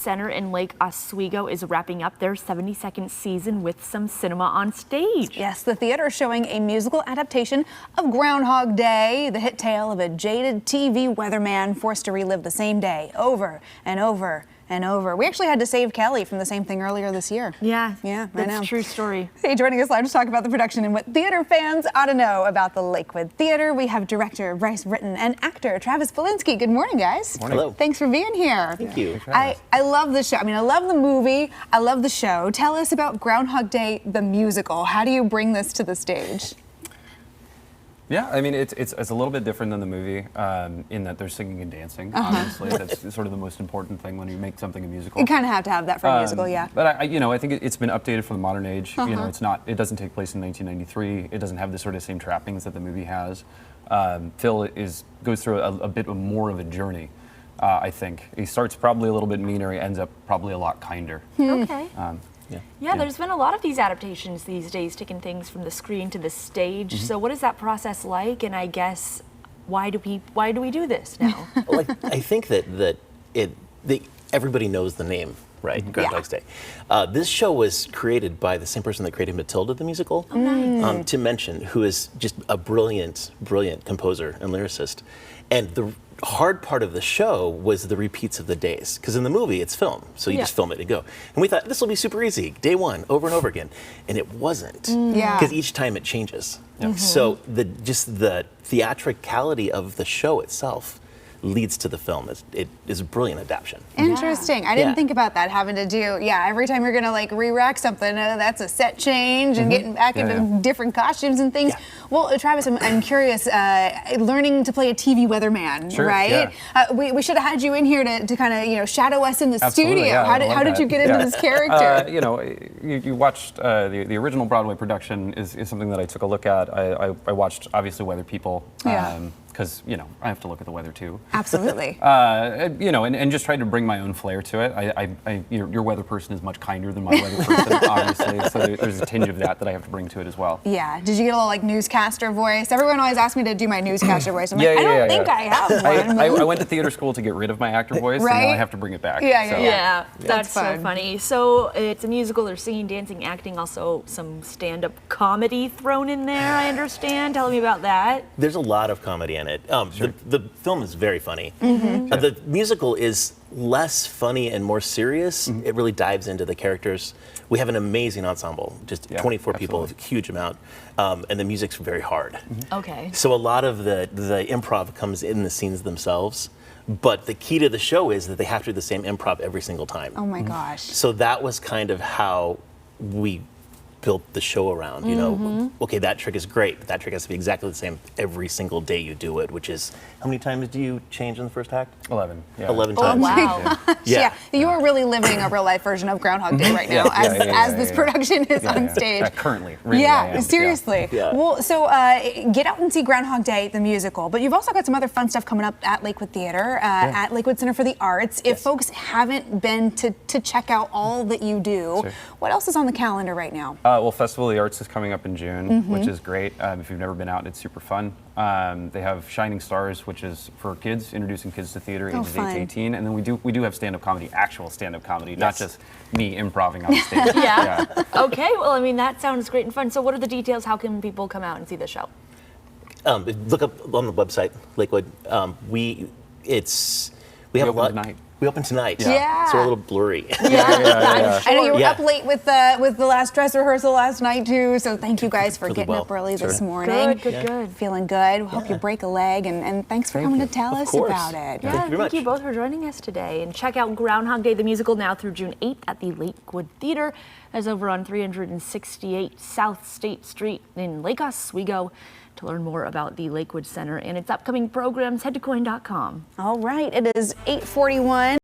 Center in Lake Oswego is wrapping up their 72nd season with some cinema on stage. Yes, the theater is showing a musical adaptation of Groundhog Day, the hit tale of a jaded TV weatherman forced to relive the same day over and over and over. We actually had to save Kelly from the same thing earlier this year. Yeah, I that's know. a true story. Hey, joining us live to talk about the production and what theater fans ought to know about the Lakewood Theater, we have director Bryce Britton and actor Travis Polinsky. Good morning, guys. Morning. Hello. Thanks for being here. Thank you. I love the show. I mean, I love the movie. I love the show. Tell us about Groundhog Day, the musical. How do you bring this to the stage? Yeah, I mean, it's a little bit different than the movie in that there's singing and dancing, obviously. That's sort of the most important thing when you make something a musical. You kind of have to have that for a musical, yeah. But I think it's been updated for the modern age. You know, it doesn't take place in 1993. It doesn't have the sort of same trappings that the movie has. Phil goes through a bit more of a journey, I think. He starts probably a little bit meaner. He ends up probably a lot kinder. Okay. Yeah, there's been a lot of these adaptations these days, taking things from the screen to the stage. So what is that process like? And I guess, why do we do this now? Well, I think that everybody knows the name, right? Groundhog's Day. This show was created by the same person that created Matilda the musical, Tim Minchin, who is just a brilliant composer and lyricist. And the hard part of the show was the repeats of the days, because in the movie it's film, so you just film it and go. And we thought this will be super easy, day one, over and over again, and it wasn't, because each time it changes. So the theatricality of the show itself leads to the film. It is a brilliant adaptation. Interesting. I didn't think about that, having to do, every time you're going to like re-rack something, that's a set change and getting back into different costumes and things. Well, Travis, I'm curious, learning to play a TV weatherman, right? We should have had you in here to kind of, shadow us in the studio. How did you get into this character? You watched the original Broadway production is something that I took a look at. I watched, obviously, Weather People. Because, I have to look at the weather too. Absolutely. And just tried to bring my own flair to it. Your weather person is much kinder than my weather person, obviously. So there's a tinge of that I have to bring to it as well. Yeah. Did you get a little like newscaster voice? Everyone always asks me to do my newscaster voice. I'm like, I don't think I have one. I went to theater school to get rid of my actor voice, and now I have to bring it back. Yeah. That's so funny. So it's a musical. There's singing, dancing, acting, also some stand-up comedy thrown in there, I understand. Tell me about that. There's a lot of comedy in it. The film is very funny. The musical is less funny and more serious. It really dives into the characters. We have an amazing ensemble, just 24 people, a huge amount, and the music's very hard. Okay. So a lot of the improv comes in the scenes themselves, but the key to the show is that they have to do the same improv every single time. Oh my gosh. So that was kind of how we built the show around, okay, that trick is great, but that trick has to be exactly the same every single day you do it, which is, how many times do you change in the first act? 11. 11 times. Wow. You are really living a real life version of Groundhog Day right now, as this production is on stage. Currently, really, seriously. Well, so get out and see Groundhog Day, the musical, but you've also got some other fun stuff coming up at Lakewood Theater, at Lakewood Center for the Arts. If folks haven't been to check out all that you do, what else is on the calendar right now? Well, Festival of the Arts is coming up in June, which is great. If you've never been out, it's super fun. They have Shining Stars, which is for kids, introducing kids to theater ages 8 to 18. And then we do have stand-up comedy, actual stand-up comedy, not just me improvising on stage. Okay, well, I mean, that sounds great and fun. So what are the details? How can people come out and see the show? Look up on the website, Lakewood. We have a lot. Tonight. We open tonight. So we're a little blurry. I know you were up late with the last dress rehearsal last night too. So thank you guys for getting up early this morning. Good. Feeling good. Hope you break a leg, and thanks for coming to tell us about it. Thank you both for joining us today. And check out Groundhog Day, the musical, now through June 8th at the Lakewood Theater. That's over on 368 South State Street in Lake Oswego. To learn more about the Lakewood Center and its upcoming programs, head to coin.com. All right, it is 8:41.